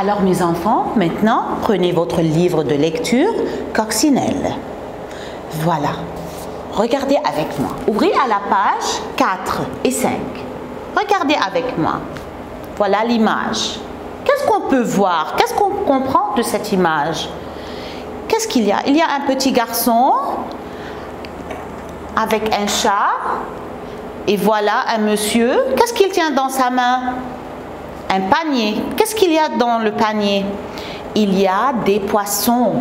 Alors mes enfants, maintenant, prenez votre livre de lecture Coccinelle. Voilà. Regardez avec moi. Ouvrez à la page 4 et 5. Regardez avec moi. Voilà l'image. Qu'est-ce qu'on peut voir? Qu'est-ce qu'on comprend de cette image? Qu'est-ce qu'il y a? Il y a un petit garçon avec un chat. Et voilà un monsieur. Qu'est-ce qu'il tient dans sa main? Un panier. Qu'est-ce qu'il y a dans le panier? Il y a des poissons.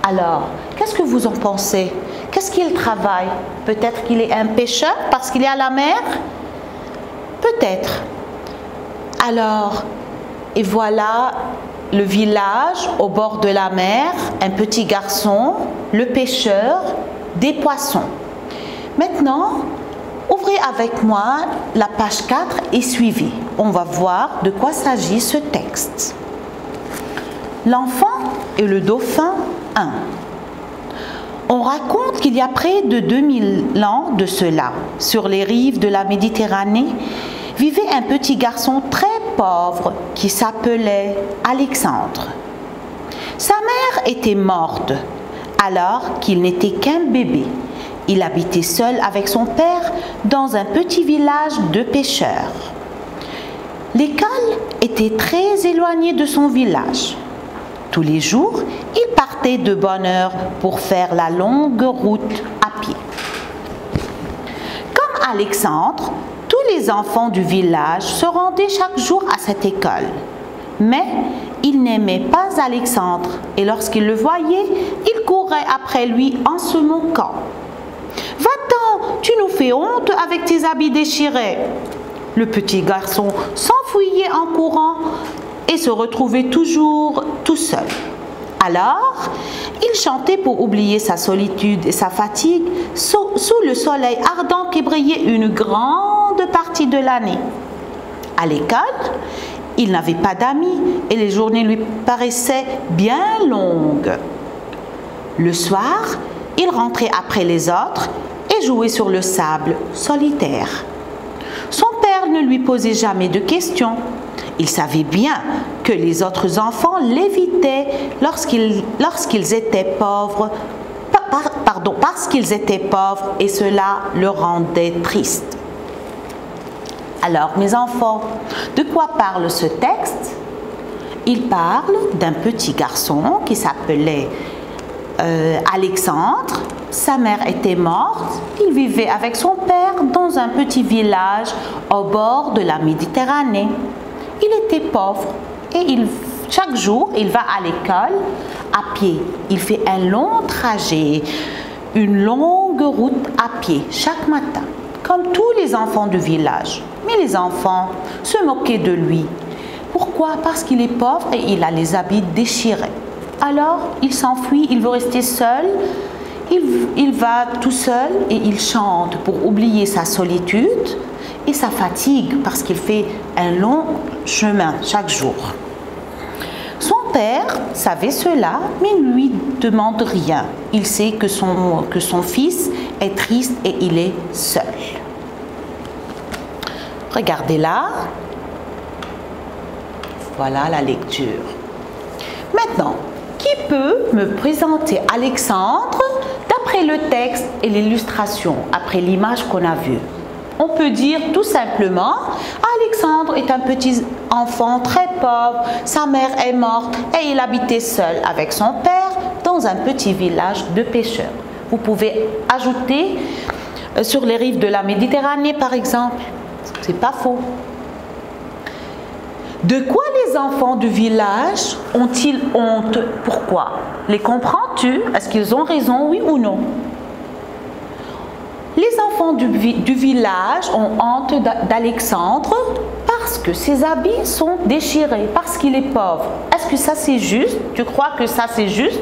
Alors, qu'est-ce que vous en pensez? Qu'est-ce qu'il travaille? Peut-être qu'il est un pêcheur parce qu'il est à la mer? Peut-être. Alors, et voilà le village au bord de la mer, un petit garçon, le pêcheur, des poissons. Maintenant, ouvrez avec moi la page 4 et suivez. On va voir de quoi s'agit ce texte. L'enfant et le dauphin 1. On raconte qu'il y a près de 2000 ans de cela, sur les rives de la Méditerranée, vivait un petit garçon très pauvre qui s'appelait Alexandre. Sa mère était morte alors qu'il n'était qu'un bébé. Il habitait seul avec son père dans un petit village de pêcheurs. L'école était très éloignée de son village. Tous les jours, il partait de bonne heure pour faire la longue route à pied. Comme Alexandre, tous les enfants du village se rendaient chaque jour à cette école. Mais il n'aimait pas Alexandre et lorsqu'il le voyait, il courait après lui en se moquant. « Va-t'en, tu nous fais honte avec tes habits déchirés !» Le petit garçon s'enfuyait en courant et se retrouvait toujours tout seul. Alors, il chantait pour oublier sa solitude et sa fatigue sous le soleil ardent qui brillait une grande partie de l'année. À l'école, il n'avait pas d'amis et les journées lui paraissaient bien longues. Le soir, il rentrait après les autres et jouait sur le sable solitaire. Son père ne lui posait jamais de questions. Il savait bien que les autres enfants l'évitaient lorsqu'ils étaient pauvres, parce qu'ils étaient pauvres et cela le rendait triste. Alors, mes enfants, de quoi parle ce texte? Il parle d'un petit garçon qui s'appelait Alexandre. Sa mère était morte. Il vivait avec son père dans un petit village au bord de la Méditerranée. Il était pauvre et chaque jour, il va à l'école à pied. Il fait un long trajet, une longue route à pied chaque matin, comme tous les enfants du village. Mais les enfants se moquaient de lui. Pourquoi? Parce qu'il est pauvre et il a les habits déchirés. Alors, il s'enfuit, il veut rester seul. Il va tout seul et il chante pour oublier sa solitude et sa fatigue parce qu'il fait un long chemin chaque jour. Son père savait cela, mais ne lui demande rien. Il sait que son fils est triste et il est seul. Regardez là. Voilà la lecture. Maintenant, qui peut me présenter Alexandre d'après le texte et l'illustration, après l'image qu'on a vue? On peut dire tout simplement, Alexandre est un petit enfant très pauvre, sa mère est morte et il habitait seul avec son père dans un petit village de pêcheurs. Vous pouvez ajouter sur les rives de la Méditerranée par exemple, c'est pas faux. De quoi les enfants du village ont-ils honte? Pourquoi? Les comprends-tu? Est-ce qu'ils ont raison, oui ou non? Les enfants du village ont honte d'Alexandre parce que ses habits sont déchirés, parce qu'il est pauvre. Est-ce que ça c'est juste? Tu crois que ça c'est juste?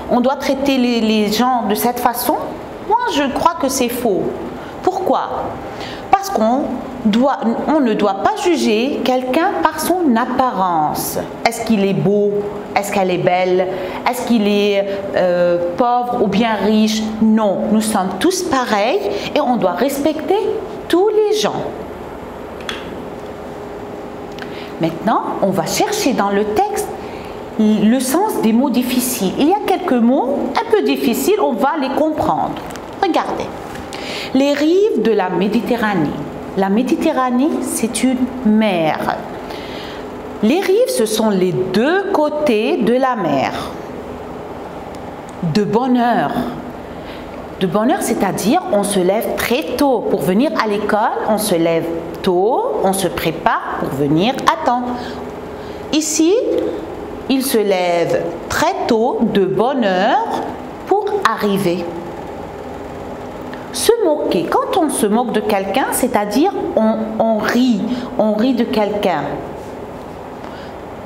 On doit traiter les gens de cette façon? Moi je crois que c'est faux. Pourquoi? Parce qu'on ne doit pas juger quelqu'un par son apparence. Est-ce qu'il est beau? Est-ce qu'elle est belle? Est-ce qu'il est pauvre ou bien riche? Non, nous sommes tous pareils et on doit respecter tous les gens. Maintenant, on va chercher dans le texte le sens des mots difficiles. Il y a quelques mots un peu difficiles, on va les comprendre. Regardez. Les rives de la Méditerranée. La Méditerranée, c'est une mer. Les rives, ce sont les deux côtés de la mer. De bonne heure. De bonne heure, c'est-à-dire on se lève très tôt. Pour venir à l'école, on se lève tôt, on se prépare pour venir à temps. Ici, il se lève très tôt, de bonne heure, pour arriver. Se moquer. Quand on se moque de quelqu'un, c'est-à-dire on rit de quelqu'un.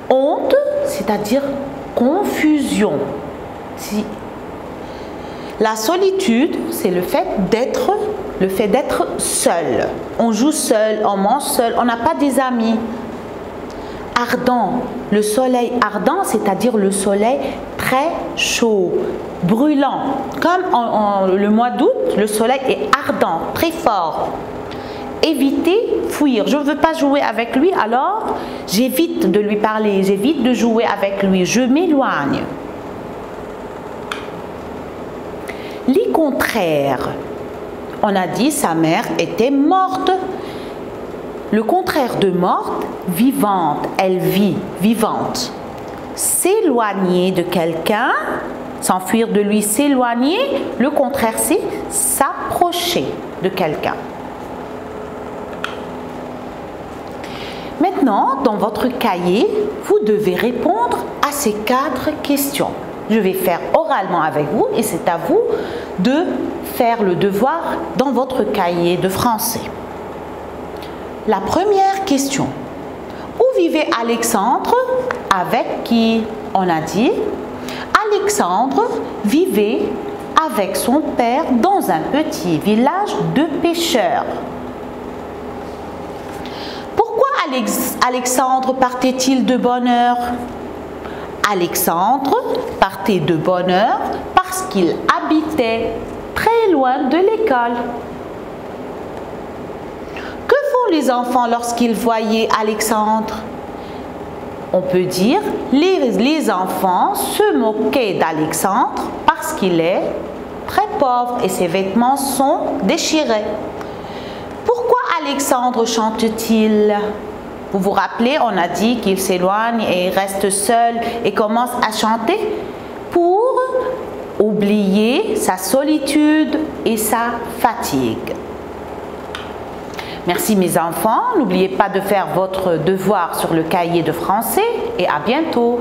Honte, c'est-à-dire confusion. La solitude, c'est le fait d'être seul. On joue seul, on mange seul, on n'a pas des amis. Ardent, le soleil ardent, c'est-à-dire le soleil très chaud, brûlant. Comme le mois d'août, le soleil est ardent, très fort. Éviter, fuir. Je ne veux pas jouer avec lui, alors j'évite de lui parler, j'évite de jouer avec lui, je m'éloigne. Les contraires. On a dit sa mère était morte. Le contraire de morte, vivante, elle vit, vivante. S'éloigner de quelqu'un, s'enfuir de lui, s'éloigner. Le contraire, c'est s'approcher de quelqu'un. Maintenant, dans votre cahier, vous devez répondre à ces 4 questions. Je vais faire oralement avec vous et c'est à vous de faire le devoir dans votre cahier de français. La première question. Où vivait Alexandre? Avec qui? On a dit, Alexandre vivait avec son père dans un petit village de pêcheurs. Pourquoi Alexandre partait-il de bonne heure? Alexandre partait de bonne heure parce qu'il habitait très loin de l'école. Que font les enfants lorsqu'ils voyaient Alexandre? On peut dire les enfants se moquaient d'Alexandre parce qu'il est très pauvre et ses vêtements sont déchirés. Pourquoi Alexandre chante-t-il? Vous vous rappelez, on a dit qu'il s'éloigne et reste seul et commence à chanter pour oublier sa solitude et sa fatigue. Merci mes enfants, n'oubliez pas de faire votre devoir sur le cahier de français et à bientôt.